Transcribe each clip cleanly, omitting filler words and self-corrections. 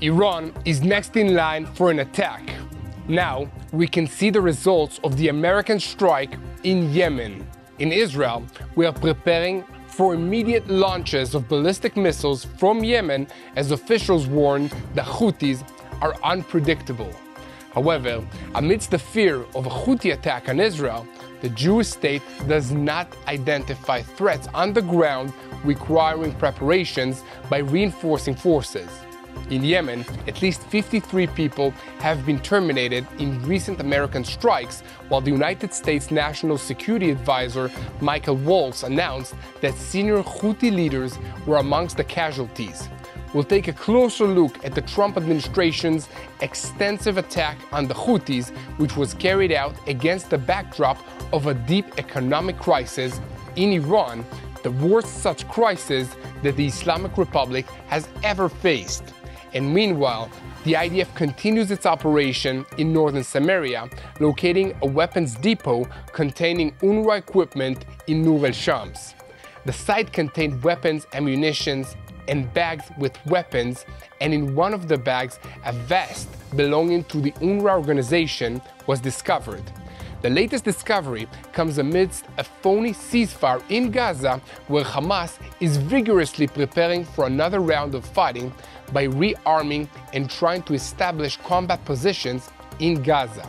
Iran is next in line for an attack. Now, we can see the results of the American strike in Yemen. In Israel, we are preparing for immediate launches of ballistic missiles from Yemen as officials warn the Houthis are unpredictable. However, amidst the fear of a Houthi attack on Israel, the Jewish state does not identify threats on the ground requiring preparations by reinforcing forces. In Yemen, at least 53 people have been terminated in recent American strikes, while the United States National Security Advisor Michael Waltz announced that senior Houthi leaders were amongst the casualties. We'll take a closer look at the Trump administration's extensive attack on the Houthis, which was carried out against the backdrop of a deep economic crisis in Iran, the worst such crisis that the Islamic Republic has ever faced. And meanwhile, the IDF continues its operation in northern Samaria, locating a weapons depot containing UNRWA equipment in Nur el-Shams. The site contained weapons, ammunition, and bags with weapons, and in one of the bags, a vest belonging to the UNRWA organization was discovered. The latest discovery comes amidst a phony ceasefire in Gaza, where Hamas is vigorously preparing for another round of fighting by rearming and trying to establish combat positions in Gaza.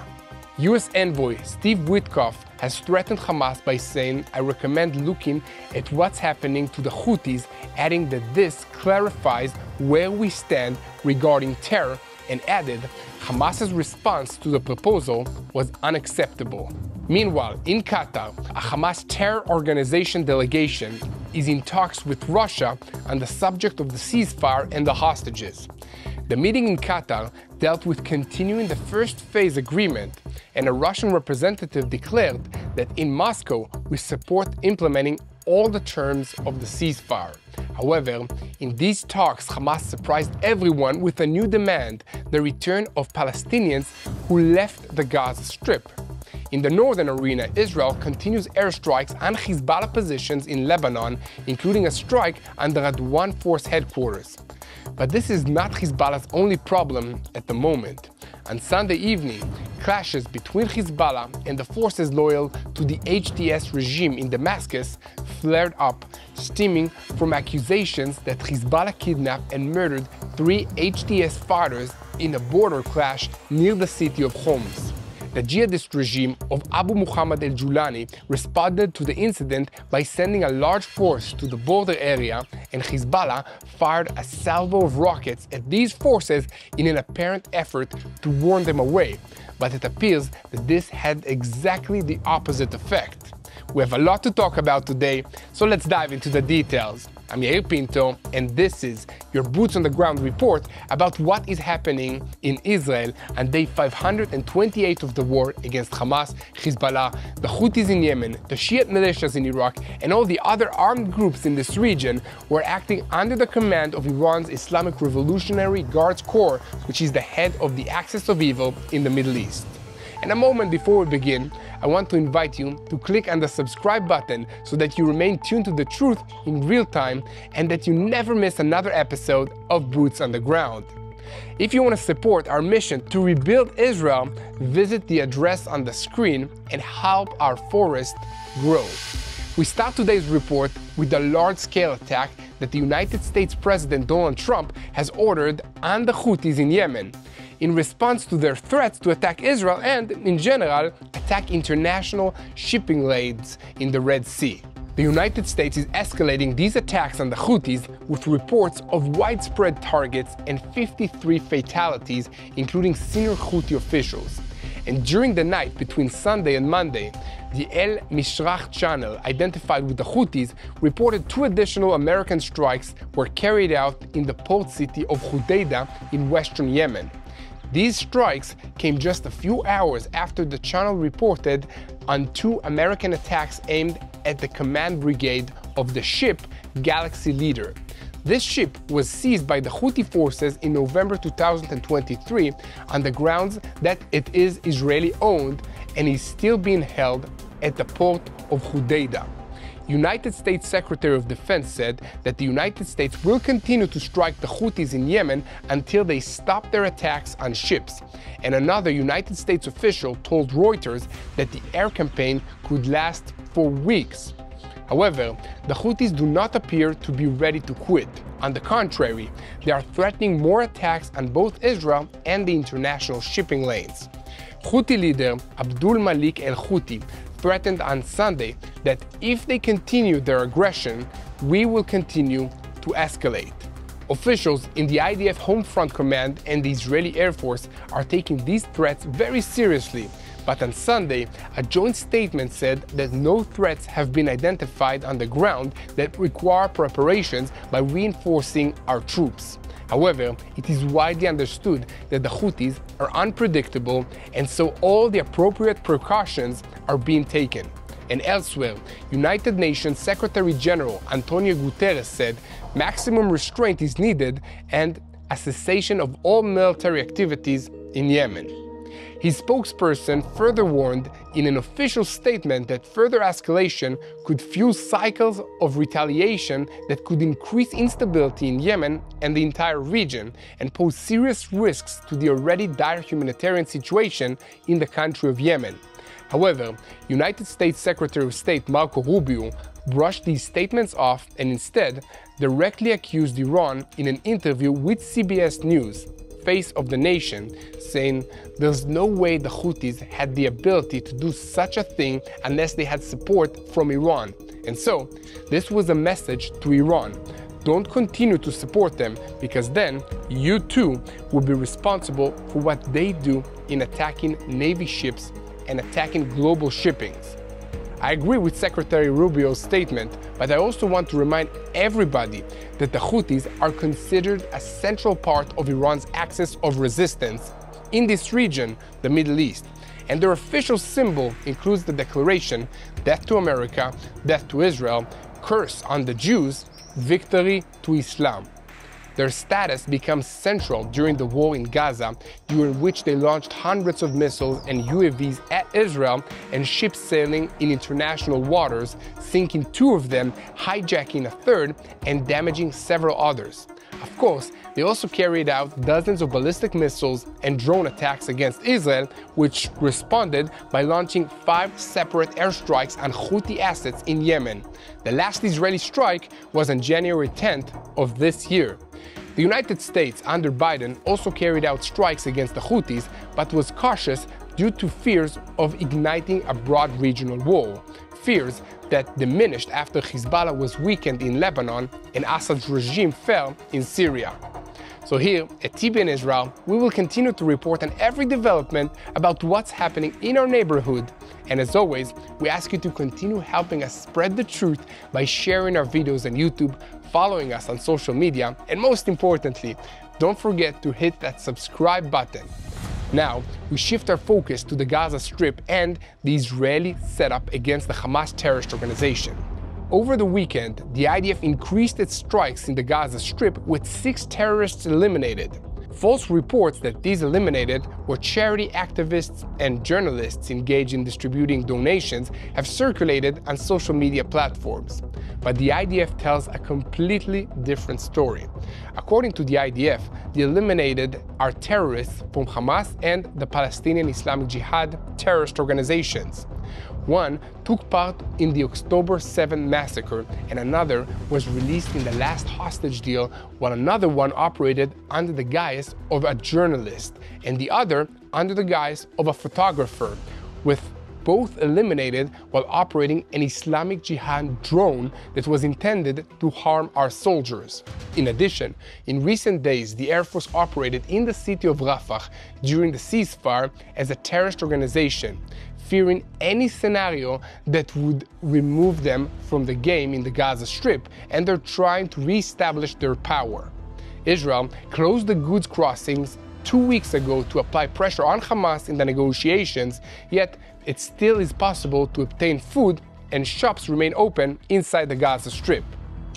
U.S. envoy Steve Witkoff has threatened Hamas by saying, "I recommend looking at what's happening to the Houthis," adding that this clarifies where we stand regarding terror, and added Hamas's response to the proposal was unacceptable. Meanwhile, in Qatar, a Hamas terror organization delegation is in talks with Russia on the subject of the ceasefire and the hostages. The meeting in Qatar dealt with continuing the first phase agreement, and a Russian representative declared that in Moscow we support implementing all the terms of the ceasefire. However, in these talks, Hamas surprised everyone with a new demand: the return of Palestinians who left the Gaza Strip. In the northern arena, Israel continues airstrikes on Hezbollah positions in Lebanon, including a strike on the Radwan Force headquarters. But this is not Hezbollah's only problem at the moment. On Sunday evening, clashes between Hezbollah and the forces loyal to the HTS regime in Damascus flared up, stemming from accusations that Hezbollah kidnapped and murdered 3 HTS fighters in a border clash near the city of Homs. The jihadist regime of Abu Muhammad al-Julani responded to the incident by sending a large force to the border area, and Hezbollah fired a salvo of rockets at these forces in an apparent effort to warn them away. But it appears that this had exactly the opposite effect. We have a lot to talk about today, so let's dive into the details. I'm Yair Pinto, and this is your Boots on the Ground report about what is happening in Israel on day 528 of the war against Hamas, Hezbollah, the Houthis in Yemen, the Shiite militias in Iraq, and all the other armed groups in this region who are acting under the command of Iran's Islamic Revolutionary Guards Corps, which is the head of the axis of evil in the Middle East. And a moment before we begin, I want to invite you to click on the subscribe button so that you remain tuned to the truth in real time and that you never miss another episode of Boots on the Ground. If you want to support our mission to rebuild Israel, visit the address on the screen and help our forest grow. We start today's report with a large-scale attack that the United States President Donald Trump has ordered on the Houthis in Yemen, in response to their threats to attack Israel and, in general, attack international shipping lanes in the Red Sea. The United States is escalating these attacks on the Houthis with reports of widespread targets and 53 fatalities, including senior Houthi officials. And during the night between Sunday and Monday, the El Mishrach channel, identified with the Houthis, reported 2 additional American strikes were carried out in the port city of Judea in western Yemen. These strikes came just a few hours after the channel reported on 2 American attacks aimed at the command brigade of the ship Galaxy Leader. This ship was seized by the Houthi forces in November 2023 on the grounds that it is Israeli-owned and is still being held at the port of Judea. United States Secretary of Defense said that the United States will continue to strike the Houthis in Yemen until they stop their attacks on ships. And another United States official told Reuters that the air campaign could last for weeks. However, the Houthis do not appear to be ready to quit. On the contrary, they are threatening more attacks on both Israel and the international shipping lanes. Houthi leader Abdul Malik al-Houthi threatened on Sunday that if they continue their aggression, we will continue to escalate. Officials in the IDF Home Front Command and the Israeli Air Force are taking these threats very seriously. But on Sunday, a joint statement said that no threats have been identified on the ground that require preparations by reinforcing our troops. However, it is widely understood that the Houthis are unpredictable, and so all the appropriate precautions are being taken. And elsewhere, United Nations Secretary General Antonio Guterres said maximum restraint is needed and a cessation of all military activities in Yemen. His spokesperson further warned in an official statement that further escalation could fuel cycles of retaliation that could increase instability in Yemen and the entire region and pose serious risks to the already dire humanitarian situation in the country of Yemen. However, United States Secretary of State Marco Rubio brushed these statements off and instead directly accused Iran in an interview with CBS News, Face of the Nation, saying there's no way the Houthis had the ability to do such a thing unless they had support from Iran. And so, this was a message to Iran. Don't continue to support them, because then you too will be responsible for what they do in attacking Navy ships and attacking global shippings. I agree with Secretary Rubio's statement, but I also want to remind everybody that the Houthis are considered a central part of Iran's axis of resistance in this region, the Middle East. And their official symbol includes the declaration, "Death to America, death to Israel, curse on the Jews, victory to Islam." Their status becomes central during the war in Gaza, during which they launched hundreds of missiles and UAVs at Israel and ships sailing in international waters, sinking 2 of them, hijacking a 3rd, and damaging several others. Of course, they also carried out dozens of ballistic missiles and drone attacks against Israel, which responded by launching 5 separate airstrikes on Houthi assets in Yemen. The last Israeli strike was on January 10th of this year. The United States under Biden also carried out strikes against the Houthis, but was cautious due to fears of igniting a broad regional war, fears that diminished after Hezbollah was weakened in Lebanon and Assad's regime fell in Syria. So here at TBN Israel, we will continue to report on every development about what's happening in our neighborhood. And as always, we ask you to continue helping us spread the truth by sharing our videos on YouTube, following us on social media, and most importantly, don't forget to hit that subscribe button. Now, we shift our focus to the Gaza Strip and the Israeli setup against the Hamas terrorist organization. Over the weekend, the IDF increased its strikes in the Gaza Strip with 6 terrorists eliminated. False reports that these eliminated were charity activists and journalists engaged in distributing donations have circulated on social media platforms. But the IDF tells a completely different story. According to the IDF, the eliminated are terrorists from Hamas and the Palestinian Islamic Jihad terrorist organizations. One took part in the October 7 massacre, and another was released in the last hostage deal, while another one operated under the guise of a journalist, and the other under the guise of a photographer, with both eliminated while operating an Islamic Jihad drone that was intended to harm our soldiers. In addition, in recent days, the Air Force operated in the city of Rafah during the ceasefire as a terrorist organization, fearing any scenario that would remove them from the game in the Gaza Strip, and they're trying to re-establish their power. Israel closed the goods crossings 2 weeks ago to apply pressure on Hamas in the negotiations, yet it still is possible to obtain food and shops remain open inside the Gaza Strip.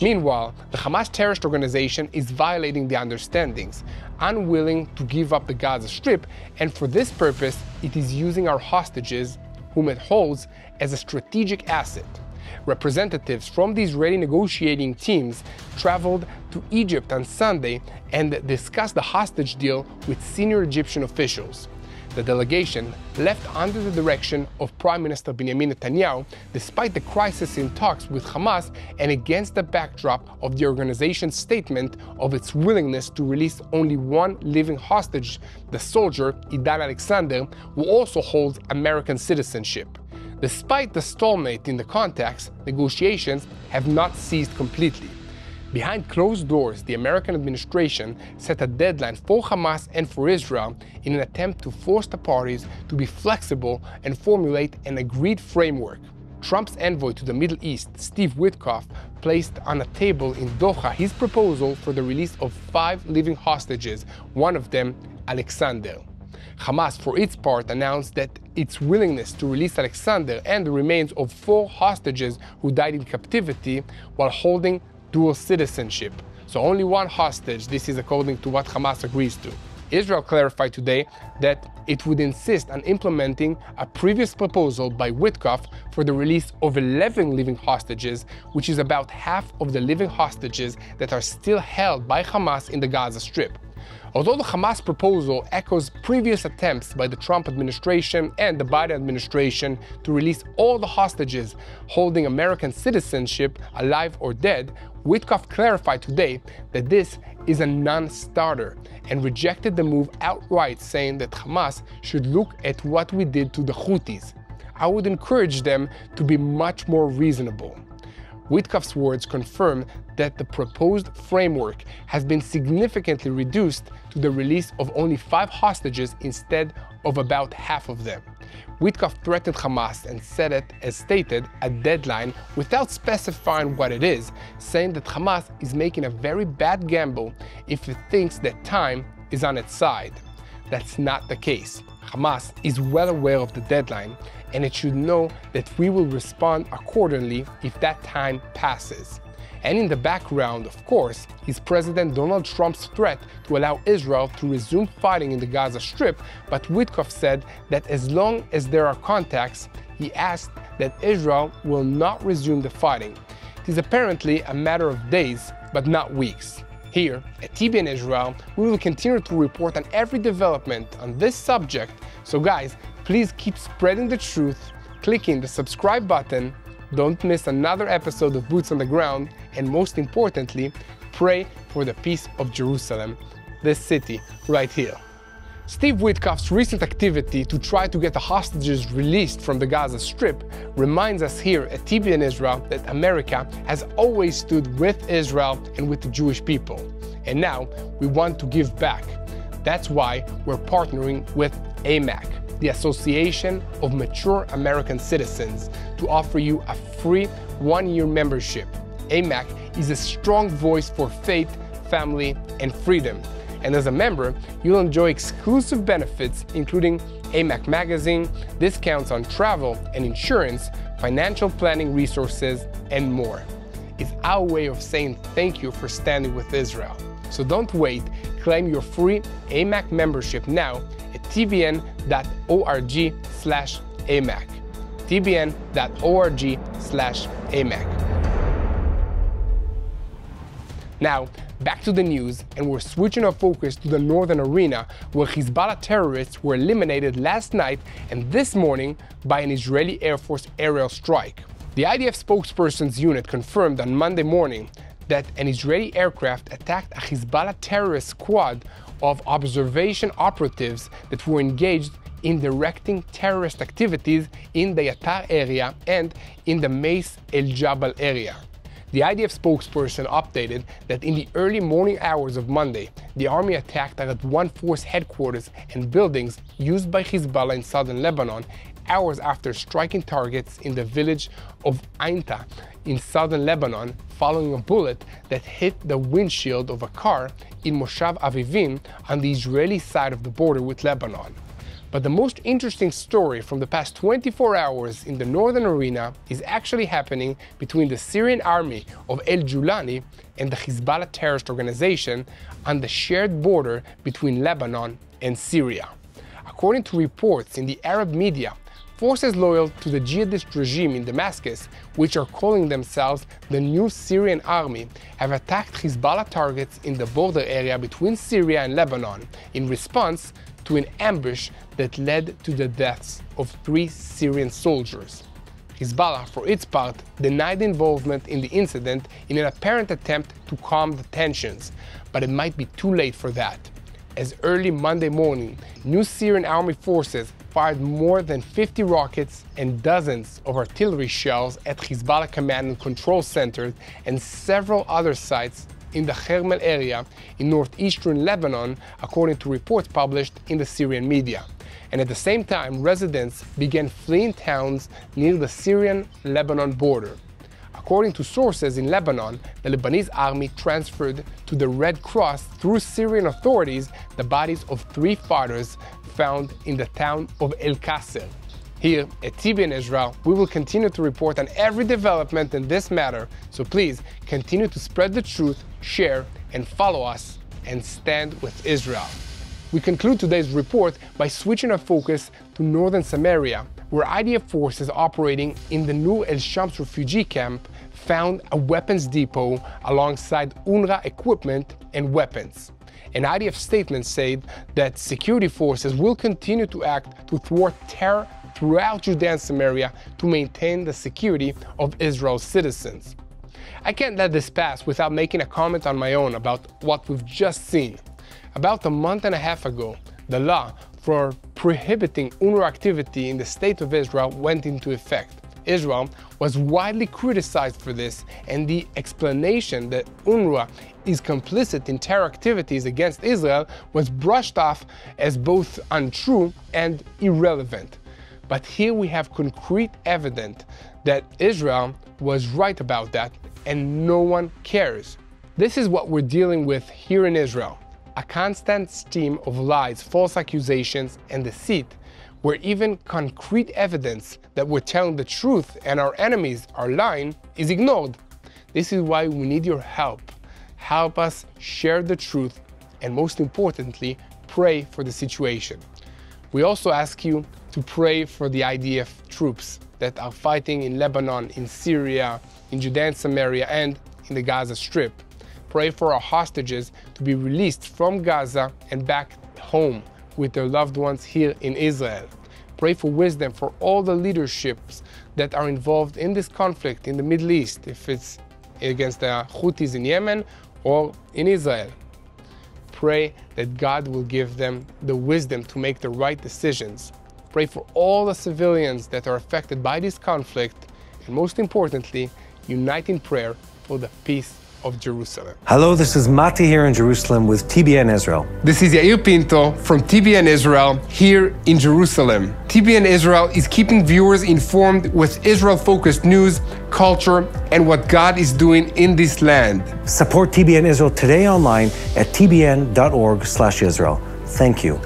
Meanwhile, the Hamas terrorist organization is violating the understandings, unwilling to give up the Gaza Strip, and for this purpose, it is using our hostages, whom it holds as a strategic asset. Representatives from the Israeli negotiating teams traveled to Egypt on Sunday and discussed the hostage deal with senior Egyptian officials. The delegation left under the direction of Prime Minister Benjamin Netanyahu, despite the crisis in talks with Hamas and against the backdrop of the organization's statement of its willingness to release only one living hostage, the soldier Idan Alexander, who also holds American citizenship. Despite the stalemate in the contacts, negotiations have not ceased completely. Behind closed doors, the American administration set a deadline for Hamas and for Israel in an attempt to force the parties to be flexible and formulate an agreed framework. Trump's envoy to the Middle East, Steve Witkoff, placed on a table in Doha his proposal for the release of 5 living hostages, one of them Alexander. Hamas, for its part, announced that its willingness to release Alexander and the remains of 4 hostages who died in captivity while holding dual citizenship. So only one hostage, this is according to what Hamas agrees to. Israel clarified today that it would insist on implementing a previous proposal by Witkoff for the release of 11 living hostages, which is about half of the living hostages that are still held by Hamas in the Gaza Strip. Although the Hamas proposal echoes previous attempts by the Trump administration and the Biden administration to release all the hostages holding American citizenship, alive or dead, Witkoff clarified today that this is a non-starter and rejected the move outright, saying that Hamas should look at what we did to the Houthis. I would encourage them to be much more reasonable. Witkoff's words confirm that the proposed framework has been significantly reduced to the release of only 5 hostages instead of about half of them. Witkoff threatened Hamas and set it, as stated, a deadline without specifying what it is, saying that Hamas is making a very bad gamble if it thinks that time is on its side. That's not the case. Hamas is well aware of the deadline, and it should know that we will respond accordingly if that time passes. And in the background, of course, is President Donald Trump's threat to allow Israel to resume fighting in the Gaza Strip, but Witkoff said that as long as there are contacts, he asked that Israel will not resume the fighting. It is apparently a matter of days, but not weeks. Here at TBN Israel, we will continue to report on every development on this subject, so guys, please keep spreading the truth, clicking the subscribe button, don't miss another episode of Boots on the Ground, and most importantly, pray for the peace of Jerusalem, this city right here. Steve Witkoff's recent activity to try to get the hostages released from the Gaza Strip reminds us here at TBN Israel that America has always stood with Israel and with the Jewish people. And now we want to give back. That's why we're partnering with AMAC, the Association of Mature American Citizens, to offer you a free 1-year membership. AMAC is a strong voice for faith, family, and freedom. And as a member, you'll enjoy exclusive benefits, including AMAC magazine, discounts on travel and insurance, financial planning resources, and more. It's our way of saying thank you for standing with Israel. So don't wait, claim your free AMAC membership now at tbn.org/AMAC. tbn.org/AMAC. Now, back to the news, and we're switching our focus to the northern arena, where Hezbollah terrorists were eliminated last night and this morning by an Israeli Air Force aerial strike. The IDF spokesperson's unit confirmed on Monday morning that an Israeli aircraft attacked a Hezbollah terrorist squad of observation operatives that were engaged in directing terrorist activities in the Yatar area and in the Mace El Jabal area. The IDF spokesperson updated that in the early morning hours of Monday, the army attacked at one force headquarters and buildings used by Hezbollah in southern Lebanon, hours after striking targets in the village of Ainta in southern Lebanon, following a bullet that hit the windshield of a car in Moshav Avivim on the Israeli side of the border with Lebanon. But the most interesting story from the past 24 hours in the northern arena is actually happening between the Syrian army of El-Julani and the Hezbollah terrorist organization on the shared border between Lebanon and Syria. According to reports in the Arab media, forces loyal to the jihadist regime in Damascus, which are calling themselves the new Syrian army, have attacked Hezbollah targets in the border area between Syria and Lebanon in response to an ambush that led to the deaths of 3 Syrian soldiers. Hezbollah, for its part, denied involvement in the incident in an apparent attempt to calm the tensions, but it might be too late for that, as early Monday morning, new Syrian army forces fired more than 50 rockets and dozens of artillery shells at Hezbollah command and control centers and several other sites in the Hermel area in northeastern Lebanon, according to reports published in the Syrian media. And at the same time, residents began fleeing towns near the Syrian-Lebanon border. According to sources in Lebanon, the Lebanese army transferred to the Red Cross through Syrian authorities the bodies of 3 fighters found in the town of El Qasr. Here at TBN Israel, we will continue to report on every development in this matter, so please continue to spread the truth, share, and follow us, and stand with Israel. We conclude today's report by switching our focus to northern Samaria, where IDF forces operating in the new El Shams refugee camp found a weapons depot alongside UNRWA equipment and weapons. An IDF statement said that security forces will continue to act to thwart terror throughout Judea and Samaria to maintain the security of Israel's citizens. I can't let this pass without making a comment on my own about what we've just seen. About a month and a half ago, the law for prohibiting UNRWA activity in the State of Israel went into effect. Israel was widely criticized for this, and the explanation that UNRWA is complicit in terror activities against Israel was brushed off as both untrue and irrelevant. But here we have concrete evidence that Israel was right about that, and no one cares. This is what we're dealing with here in Israel. A constant stream of lies, false accusations, and deceit, where even concrete evidence that we're telling the truth and our enemies are lying is ignored. This is why we need your help. Help us share the truth, and most importantly, pray for the situation. We also ask you to pray for the IDF troops that are fighting in Lebanon, in Syria, in Judea and Samaria, and in the Gaza Strip. Pray for our hostages to be released from Gaza and back home with their loved ones here in Israel. Pray for wisdom for all the leaderships that are involved in this conflict in the Middle East, if it's against the Houthis in Yemen or in Israel. Pray that God will give them the wisdom to make the right decisions. Pray for all the civilians that are affected by this conflict, and most importantly, unite in prayer for the peace of Jerusalem. Hello, this is Mati here in Jerusalem with TBN Israel. This is Yair Pinto from TBN Israel here in Jerusalem. TBN Israel is keeping viewers informed with Israel-focused news, culture, and what God is doing in this land. Support TBN Israel today online at tbn.org/Israel. Thank you.